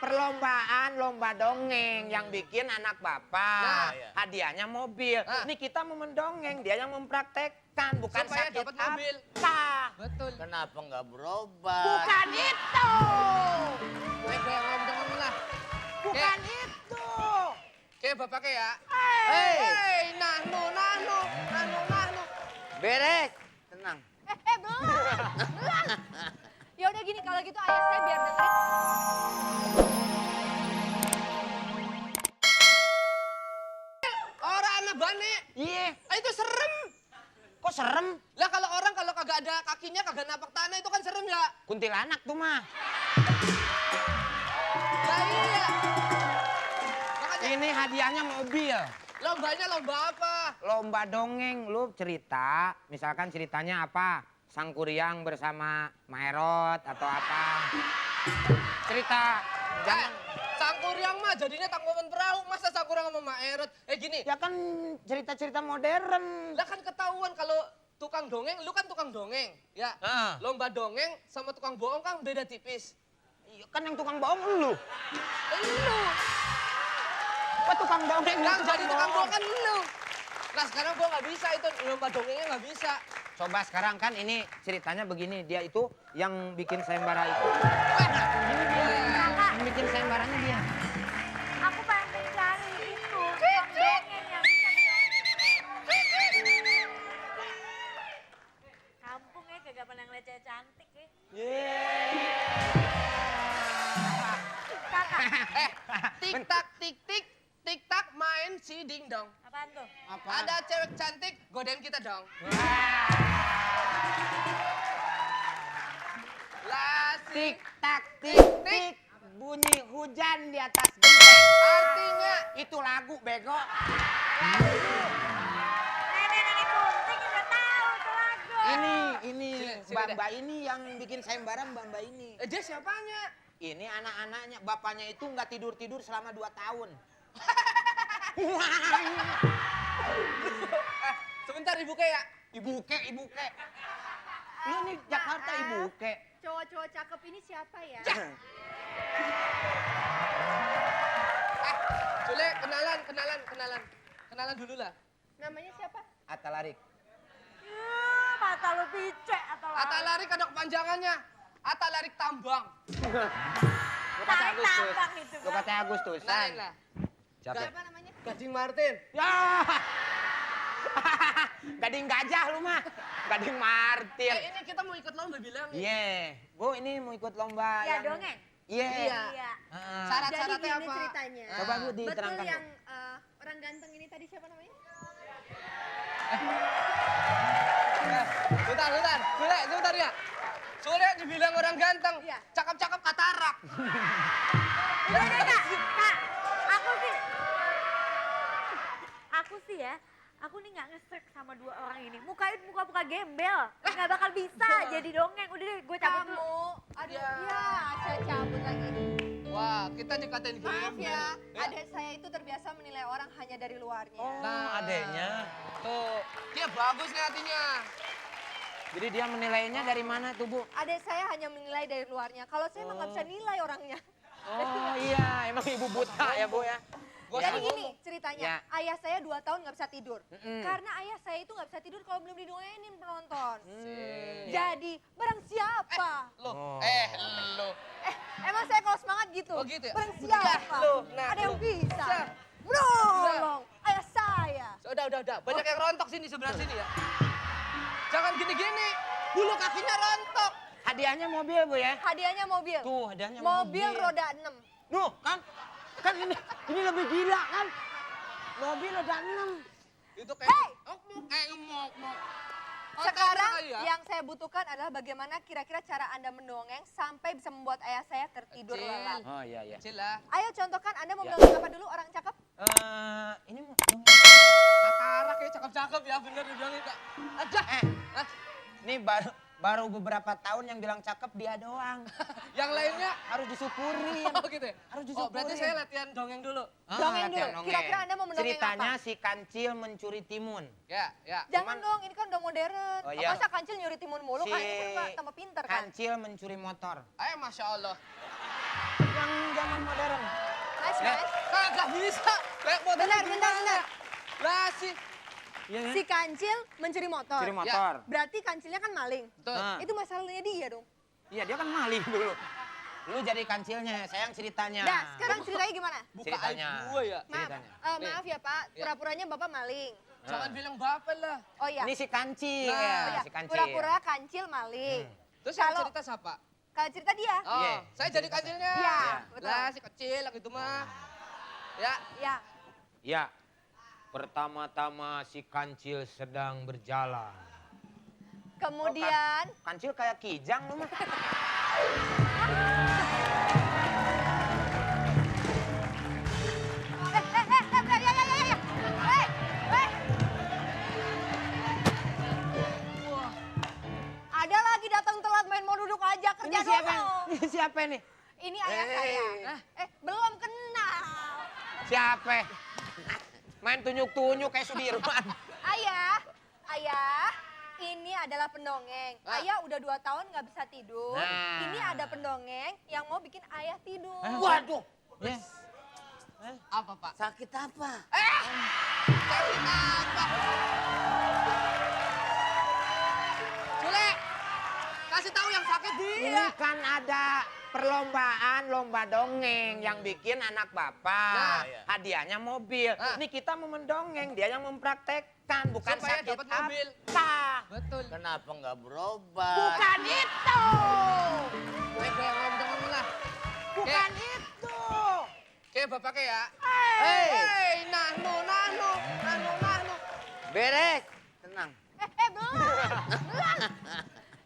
perlombaan lomba dongeng yang bikin anak bapak. Hadiahnya mobil. Nih kita mau mendongeng, dia yang mempraktekkan, bukan supaya sakit dapat mobil. Betul. Kenapa nggak berobat? Bukan itu. Bukan itu. Oke, bapaknya ya. Hei. Nahnu. Beres. Tenang. Belum. Ya udah gini, kalau gitu ayah saya biar dengerin. Orang anak bane. Iya. Itu serem. Kok serem? Lah kalau orang kalau kagak ada kakinya, kagak napak tanah itu kan serem ya. Kuntilanak tuh mah. Lah iya. Makanya Ini hadiahnya mobil. lombanya lomba apa? Lomba dongeng, lu cerita, misalkan ceritanya apa? Sangkuriang bersama Maerot atau apa? Cerita. Jangan. Sangkuriang mah jadinya tanggungan perahu, masa Sangkuriang sama Maerot? Gini, Ya kan cerita-cerita modern. lah kan ketahuan kalau tukang dongeng, lu kan tukang dongeng, ya. Lomba dongeng sama tukang bohong kan beda tipis. Iya kan yang tukang bohong lu. Lu, Kok tukang dongeng? yang jadi tukang bohong kan lu. Nah sekarang gua nggak bisa itu, lomba dongengnya nggak bisa. Coba sekarang kan ini ceritanya begini, dia itu yang bikin sayembara itu. Ini dia. Yang bikin sayembaranya dia. Aku pengen mencari itu. Tukang dongeng yang bisa ngedongeng. Kampung ya, kagak pernah ngeliat cewek cantik ya. Kakak, Tik tak tik tak main si ding dong. apaan tuh? Ada cewek cantik, godain kita dong. Tik tak tik tik, bunyi hujan di atas genteng. Artinya Itu lagu bego. Nenek-nenek gunting juga tahu tuh lagu. Ini Sini, Mbak ini yang bikin sayembara Mbak ini. dia siapanya? Ini anak-anaknya, bapaknya itu nggak tidur-tidur selama 2 tahun. Sebentar Ibu Kek ya. Ibu Kek. Lu nih Jakarta Ibu Kek. Cowok-cowok cakep ini siapa ya? Sule, kenalan dulu lah. Namanya siapa? Atalarik. Mata lu picek atau Ata larik ada kepanjangannya. Ata larik tambang. Lu kata Agustus. tambang itu. Lu kata Agustusan. Kenalin lah. Siapa? Siapa namanya? Gading Martin. Ya. Gading gajah lu mah. Gading Martin. Ini kita mau ikut lomba bilang. Iya. Bu ini mau ikut lomba Ya yang... dongeng. Iya. Iya. Iya. Heeh. Syarat-syaratnya Jadi gini apa? ceritanya. Coba Bu Betul diterangkan. yang Bu. orang ganteng ini tadi siapa namanya? Sebentar ya. Sule dibilang orang ganteng. Iya. Cakep-cakep katarak. Udah deh Kak. Kak, aku sih ya, aku nih nggak ngesek sama 2 orang ini. Muka gembel, nggak bakal bisa jadi dongeng. Udah deh, gue cabut dulu. Aduh, Ya. ya, saya cabut lagi. Wah, kita dikatain Maaf gembel. ya, adik saya itu terbiasa menilai orang hanya dari luarnya. Oh, adeknya. Tuh, dia bagus nih hatinya. Jadi dia menilainya dari mana tuh, Bu? Adik saya hanya menilai dari luarnya. Kalau saya emang nggak bisa nilai orangnya. Oh iya, emang ibu buta ya, Bu ya? Gua Jadi sama gini ceritanya, Ya. ayah saya 2 tahun nggak bisa tidur. Mm-mm. Karena ayah saya itu nggak bisa tidur kalau belum didongengin penonton. Hmm. Jadi, barang siapa? Lo, Oh. lo. Emang saya kalau semangat gitu? Oh, gitu ya? Barang siapa? Loh, nah, Ada yang loh. bisa? Siap. Belum, ayah saya. Udah. Banyak yang rontok sini sebelah sini ya. Jangan gini-gini. Bulu kakinya rontok. Hadiahnya mobil, Bu ya? Hadiahnya mobil. Tuh, hadiahnya Mobil roda 6. Nuh, kan ini lebih gila kan? Mobil roda 6. Itu kayak Hey! ngemok. Sekarang yang saya butuhkan adalah bagaimana kira-kira cara Anda mendongeng sampai bisa membuat ayah saya tertidur Kecil. lelap. Oh iya. Kecil lah. Ayo contohkan Anda mau Ya. mendongeng apa dulu orang cakep? Ini mau Katarak ya cakep-cakep ya bener dibilangin Kak. Aja. ini baru beberapa tahun yang bilang cakep dia doang. Yang lainnya. Harus disyukurin. Oh gitu ya? Harus Oh disyukurin. berarti saya latihan dongeng dulu. Dongeng dulu. latihan Kira-kira Anda mau mendongeng Ceritanya apa? si kancil mencuri timun. Ya. Jangan dong, ini kan udah modern. Oh, iya. Masa kancil nyuri timun mulu? Kan ini kan tambah pinter kan? Kancil mencuri motor. Masya Allah. Yang zaman modern. Nice, Ya, nice. kagak bisa. Kayak motor Bentar. Lah sih. Iya, Si kancil mencuri motor. Curi motor. Berarti kancilnya kan maling. Betul. Nah. Itu masalahnya dia dong. Iya, dia kan maling dulu. Lu jadi kancilnya, sayang ceritanya. Nah, sekarang ceritanya gimana? Buka Ceritanya. aib gue ya. Maaf, Ceritanya. maaf ya Pak, Ya. pura-puranya Bapak maling. Jangan bilang bapak lah. Oh iya. Ini si kancil. Nah, Oh iya, Si kancil. pura-pura kancil maling. Terus yang Kalau- cerita siapa? Kalau cerita dia. Oh, Iya. saya jadi kancilnya. Iya, betul. Lah si kecil yang itu mah. Ya. Ya. Ya, pertama-tama si kancil sedang berjalan. Kemudian Kancil kayak kijang lu mah. ya. Ada lagi datang telat main mau duduk aja kerja Ini siapa? dulu. Ini siapa nih? Ini ayah saya. Belum kenal. Siapa? Main tunjuk-tunjuk kayak Sudirman. Ayah, ini adalah pendongeng. Ah. Ayah udah 2 tahun nggak bisa tidur. Nah. Ini ada pendongeng yang mau bikin ayah tidur. Waduh, Ya. Apa pak? sakit apa? Sakit apa? Sule, kasih tahu yang sakit Ini dia. kan ada perlombaan lomba dongeng yang bikin anak bapak. Nah, iya. Hadiahnya mobil. Ah. Ini kita mau mendongeng, dia yang mempraktekkan, bukan Supaya sakit dapat mobil. apa. Betul. Kenapa nggak berobat? Bukan itu. Gue ngomong lah. Bukan itu. Kayak bapaknya ya. Hei. Hei, nahnu. Beres, tenang. Belum.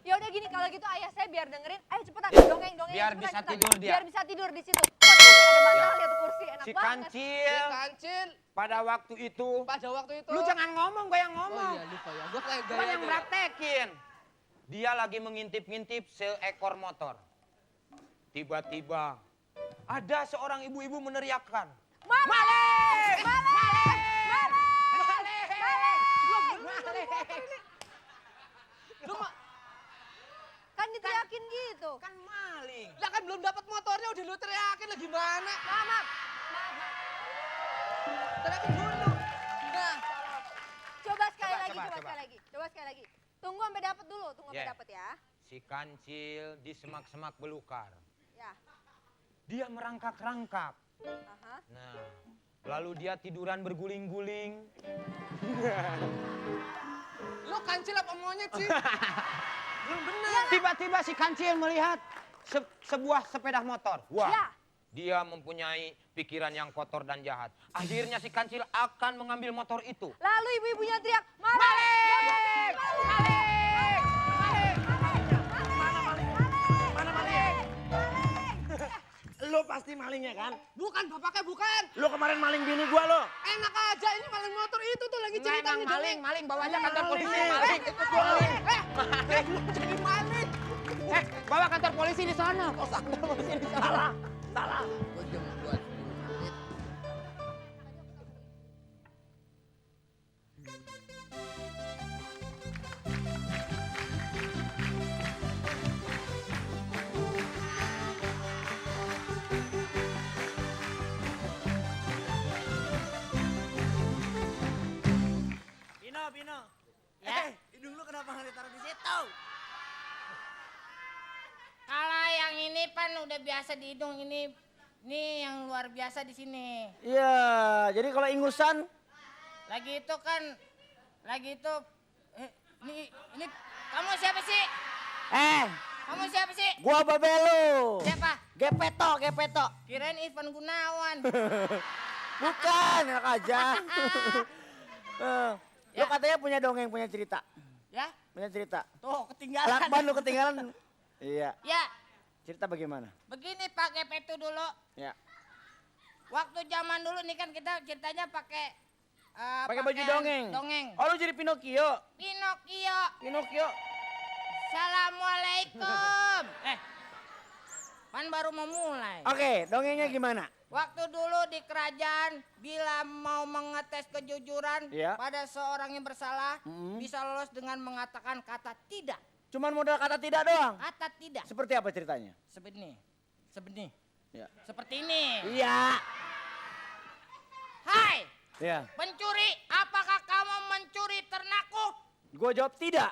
Ya udah gini, kalau gitu ayah saya biar dengerin. Ayo cepetan dongeng. Biar cepetan, bisa cepetan. tidur dia. Biar bisa tidur di situ. Waduh, ada bantal ya tuh kursi, enak Si banget. kancil Kancil. pada waktu itu. Pada waktu itu. Lu jangan ngomong, gue yang Oh ngomong. iya lupa ya. Gue kayak Gua gaya yang praktekin. Dia lagi mengintip-ngintip seekor motor. Tiba-tiba ada seorang ibu-ibu meneriakkan. Maling! Lu mah Kan diteriakin gitu. Kan maling. lah kan belum dapat motornya udah lu teriakin lah gimana? Maaf. Teriakin dulu. Nah, Coba sekali Coba, lagi, coba, coba coba. sekali lagi. Coba sekali lagi. Tunggu sampai dapat dulu, tunggu sampai Yeah. dapat ya. Si kancil di semak-semak belukar. Ya. Dia merangkak-rangkak. Aha. Nah, lalu dia tiduran berguling-guling. lu kancil apa monyet sih? Belum benar. Tiba-tiba si kancil melihat sebuah sepeda motor. Wah, Ya. dia mempunyai pikiran yang kotor dan jahat. Akhirnya si kancil akan mengambil motor itu. Lalu ibu-ibunya teriak, maling! Mana maling? Lo pasti malingnya kan? Bukan bapaknya bukan. Lo kemarin maling bini gua lo. Enak aja ini maling motor itu tuh lagi Enggak cerita emang nih, maling, dongeng. maling bawa aja kantor polisi. Maling. Maling, ikut gua maling. Belum jadi maling. Bawa kantor polisi di sana. Kantor polisi di sana. Salah. Gua jam 2 menit. Pino. Ya. Hidung lu kenapa nggak ditaruh di situ? Kalau yang ini pan udah biasa di hidung, ini yang luar biasa di sini. Iya, jadi kalau ingusan, Lagi itu ini kamu siapa sih? Kamu siapa sih? gua Babelu. Siapa? Gepeto. Kirain Ivan Gunawan. Bukan, enak aja. Lu Ya. katanya punya dongeng, punya cerita. Ya? Punya cerita. Tuh, ketinggalan. Lakban lu ketinggalan. Iya. Ya, Cerita bagaimana? begini Pak Gepetu dulu. Ya. Waktu zaman dulu nih kan kita ceritanya pakai Pakai baju pakaian dongeng. Dongeng. Oh, lu jadi Pinocchio. Pinocchio. Assalamualaikum. Kan baru mau mulai. Oke, dongengnya gimana? Waktu dulu di kerajaan, bila mau mengetes kejujuran Iya. pada seorang yang bersalah, Mm. bisa lolos dengan mengatakan kata tidak. Cuman modal kata tidak doang. Kata tidak. Seperti apa ceritanya? Sebenih. Ya. Seperti ini. Iya. Hai, Ya. pencuri, apakah kamu mencuri ternakku? Gue jawab tidak.